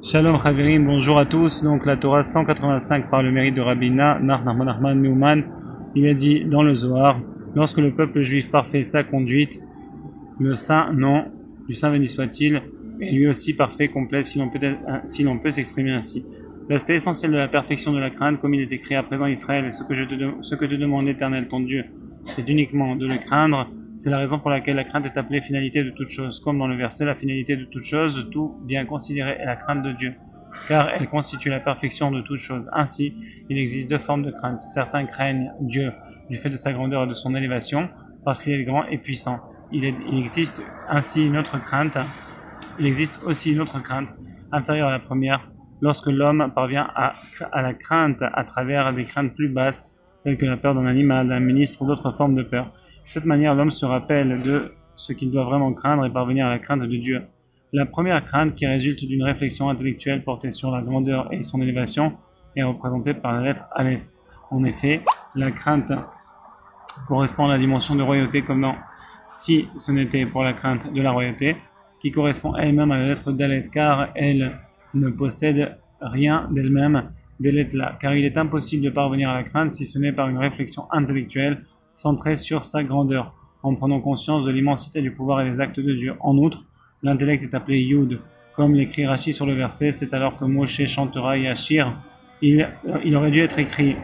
Shalom Chaverim, bonjour à tous. Donc la Torah 185 par le mérite de Rabbi Nachman Newman, il a dit dans le Zohar, lorsque le peuple juif parfait sa conduite, le saint nom du saint béni soit-il est lui aussi parfait, complet, si l'on peut s'exprimer ainsi. L'aspect essentiel de la perfection de la crainte, comme il est écrit à présent Israël, ce que te demande l'Éternel ton Dieu, c'est uniquement de le craindre. C'est la raison pour laquelle la crainte est appelée finalité de toute chose. Comme dans le verset, la finalité de toute chose, tout bien considéré est la crainte de Dieu, car elle constitue la perfection de toute chose. Ainsi, il existe deux formes de crainte. Certains craignent Dieu du fait de sa grandeur et de son élévation, parce qu'il est grand et puissant. Il existe aussi une autre crainte inférieure à la première, lorsque l'homme parvient à la crainte à travers des craintes plus basses, telles que la peur d'un animal, d'un ministre ou d'autres formes de peur. De cette manière, l'homme se rappelle de ce qu'il doit vraiment craindre et parvenir à la crainte de Dieu. La première crainte, qui résulte d'une réflexion intellectuelle portée sur la grandeur et son élévation, est représentée par la lettre Aleph. En effet, la crainte correspond à la dimension de royauté, comme dans si ce n'était pour la crainte de la royauté, qui correspond elle-même à la lettre Dalet, car elle ne possède rien d'elle-même, Dalet-là, car il est impossible de parvenir à la crainte si ce n'est par une réflexion intellectuelle centré sur sa grandeur, en prenant conscience de l'immensité du pouvoir et des actes de Dieu. En outre, l'intellect est appelé Yud, comme l'écrit Rashi sur le verset, c'est alors que Moshe chantera Yashir. Il aurait dû être écrit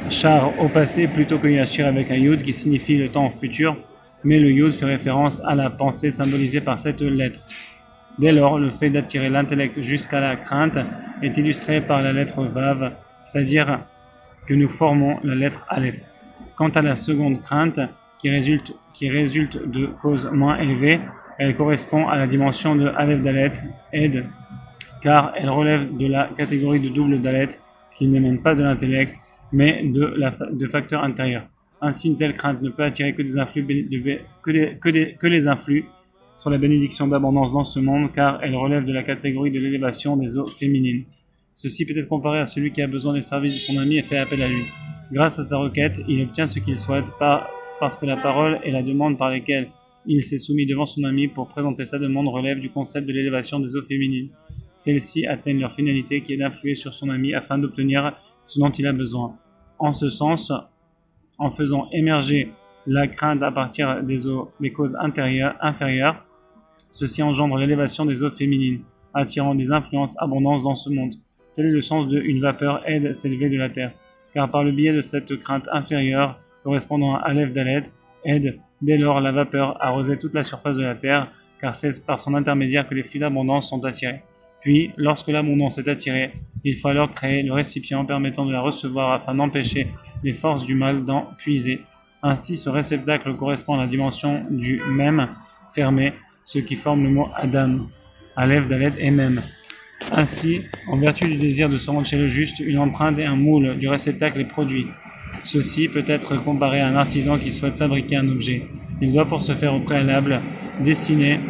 Char au passé plutôt que Yashir avec un Yud qui signifie le temps futur, mais le Yud fait référence à la pensée symbolisée par cette lettre. Dès lors, le fait d'attirer l'intellect jusqu'à la crainte est illustré par la lettre Vav, c'est-à-dire que nous formons la lettre Aleph. Quant à la seconde crainte, qui résulte de causes moins élevées, elle correspond à la dimension de Aleph Dalet, Ed, car elle relève de la catégorie de double Dalet, qui n'émane pas de l'intellect, mais de facteurs intérieurs. Ainsi, une telle crainte ne peut attirer que les influx sur la bénédiction d'abondance dans ce monde, car elle relève de la catégorie de l'élévation des eaux féminines. Ceci peut être comparé à celui qui a besoin des services de son ami et fait appel à lui. Grâce à sa requête, il obtient ce qu'il souhaite, parce que la parole et la demande par lesquelles il s'est soumis devant son ami pour présenter sa demande relèvent du concept de l'élévation des eaux féminines. Celles-ci atteignent leur finalité qui est d'influer sur son ami afin d'obtenir ce dont il a besoin. En ce sens, en faisant émerger la crainte à partir des causes inférieures, ceci engendre l'élévation des eaux féminines, attirant des influences abondantes dans ce monde. Tel est le sens de « une vapeur aide s'élever de la terre ». Car par le biais de cette crainte inférieure, correspondant à Aleph Dalet, aide dès lors la vapeur à arroser toute la surface de la terre, car c'est par son intermédiaire que les flux d'abondance sont attirés. Puis, lorsque l'abondance est attirée, il faut alors créer le récipient permettant de la recevoir afin d'empêcher les forces du mal d'en puiser. Ainsi, ce réceptacle correspond à la dimension du même fermé, ce qui forme le mot Adam, Aleph Dalet et même. Ainsi, en vertu du désir de se rendre chez le juste, une empreinte et un moule du réceptacle est produit. Ceci peut être comparé à un artisan qui souhaite fabriquer un objet. Il doit pour ce faire au préalable dessiner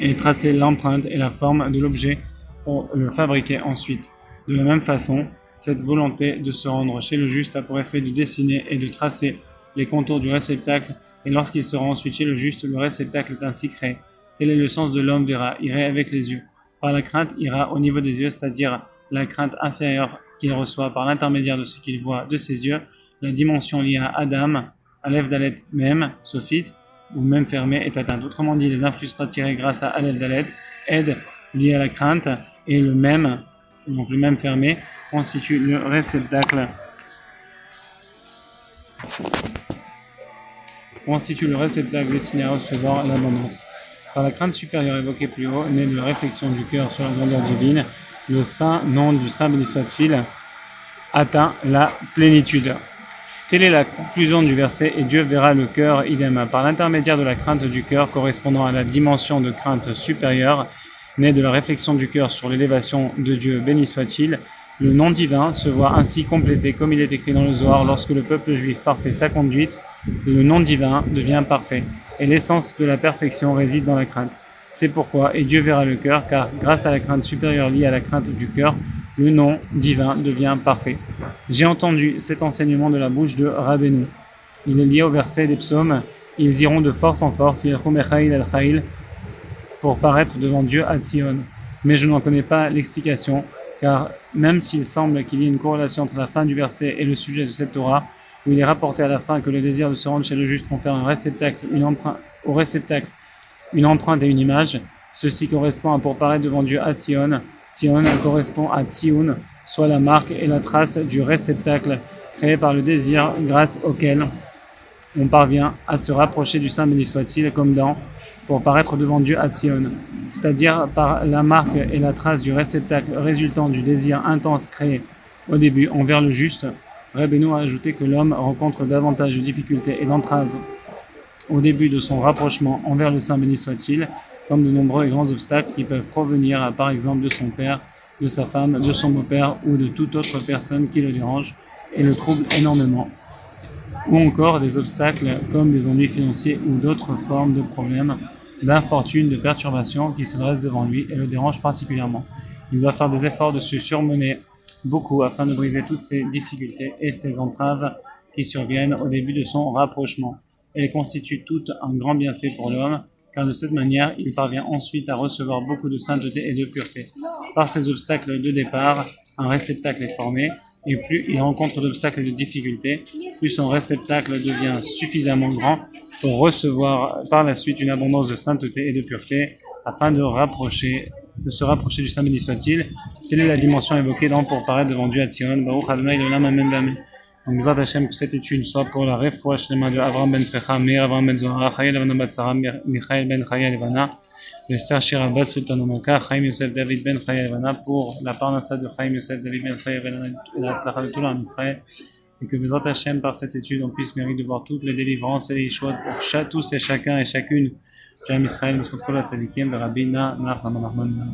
et tracer l'empreinte et la forme de l'objet pour le fabriquer ensuite. De la même façon, cette volonté de se rendre chez le juste a pour effet de dessiner et de tracer les contours du réceptacle, et lorsqu'il se rend ensuite chez le juste, le réceptacle est ainsi créé. Tel est le sens de l'homme verra, irait avec les yeux. Par la crainte ira au niveau des yeux, c'est-à-dire la crainte inférieure qu'il reçoit par l'intermédiaire de ce qu'il voit de ses yeux, la dimension liée à Adam, Aleph Dalet même, sophite, ou même fermé, est atteinte. Autrement dit, les influx sont attirés grâce à Aleph Dalet, aide lié à la crainte, et le même, donc le même fermé, constitue le réceptacle destiné à recevoir l'abondance. Par la crainte supérieure évoquée plus haut, née de la réflexion du cœur sur la grandeur divine, le saint nom du saint béni soit-il atteint la plénitude. Telle est la conclusion du verset, et Dieu verra le cœur idem. Par l'intermédiaire de la crainte du cœur correspondant à la dimension de crainte supérieure, née de la réflexion du cœur sur l'élévation de Dieu béni soit-il, le nom divin se voit ainsi complété comme il est écrit dans le Zohar, lorsque le peuple juif parfait sa conduite, le nom divin devient parfait. Et l'essence de la perfection réside dans la crainte. C'est pourquoi, et Dieu verra le cœur, car grâce à la crainte supérieure liée à la crainte du cœur, le nom divin devient parfait. J'ai entendu cet enseignement de la bouche de Rabbeinu. Il est lié au verset des psaumes. Ils iront de force en force, pour paraître devant Dieu à Tzion. mais je n'en connais pas l'explication, car même s'il semble qu'il y ait une corrélation entre la fin du verset et le sujet de cette Torah, où il est rapporté à la fin que le désir de se rendre chez le juste confère au réceptacle une empreinte et une image, ceci correspond à pour paraître devant Dieu à Tzion. Tzion correspond à Tzioun, soit la marque et la trace du réceptacle créé par le désir grâce auquel on parvient à se rapprocher du Saint béni soit-il, comme dans pour paraître devant Dieu à Tzion, c'est-à-dire par la marque et la trace du réceptacle résultant du désir intense créé au début envers le juste. Rabbeinu a ajouté que l'homme rencontre davantage de difficultés et d'entraves au début de son rapprochement envers le Saint béni soit-il, comme de nombreux et grands obstacles qui peuvent provenir par exemple de son père, de sa femme, de son beau-père ou de toute autre personne qui le dérange et le trouble énormément. Ou encore des obstacles comme des ennuis financiers ou d'autres formes de problèmes, d'infortune, de perturbations qui se dressent devant lui et le dérangent particulièrement. Il doit faire des efforts de se surmener beaucoup afin de briser toutes ces difficultés et ces entraves qui surviennent au début de son rapprochement. Elles constituent toutes un grand bienfait pour l'homme, car de cette manière, il parvient ensuite à recevoir beaucoup de sainteté et de pureté. Par ces obstacles de départ, un réceptacle est formé, et plus il rencontre d'obstacles et de difficultés, plus son réceptacle devient suffisamment grand pour recevoir par la suite une abondance de sainteté et de pureté, afin de se rapprocher du Saint béni soit-il. Telle est la dimension évoquée dans pour paraître devant Dieu à Tzion. Baruch Adonai l'olam amen amen. Donc, Bezrat Hashem, que cette étude soit pour la refoua shlema de Avram ben Trecha, Meir Avram ben Zohar, Chaya Levana bat Sarah, Michael ben Chaya Levana, Esther Shira Bas Sultan Omaka, Chaim Yosef David ben Chaya Levana, pour la parnassa de Chaim Yosef David ben Chaya Levana et la tzlacha de tout l'Am Israël. Et que Bezrat Hashem, par cette étude, on puisse mériter de voir toutes les délivrances et les yeshuot pour tous et chacun et chacune, Jam Israël, Mesut Kol HaTzadikim, Rabbi Na, Nachman,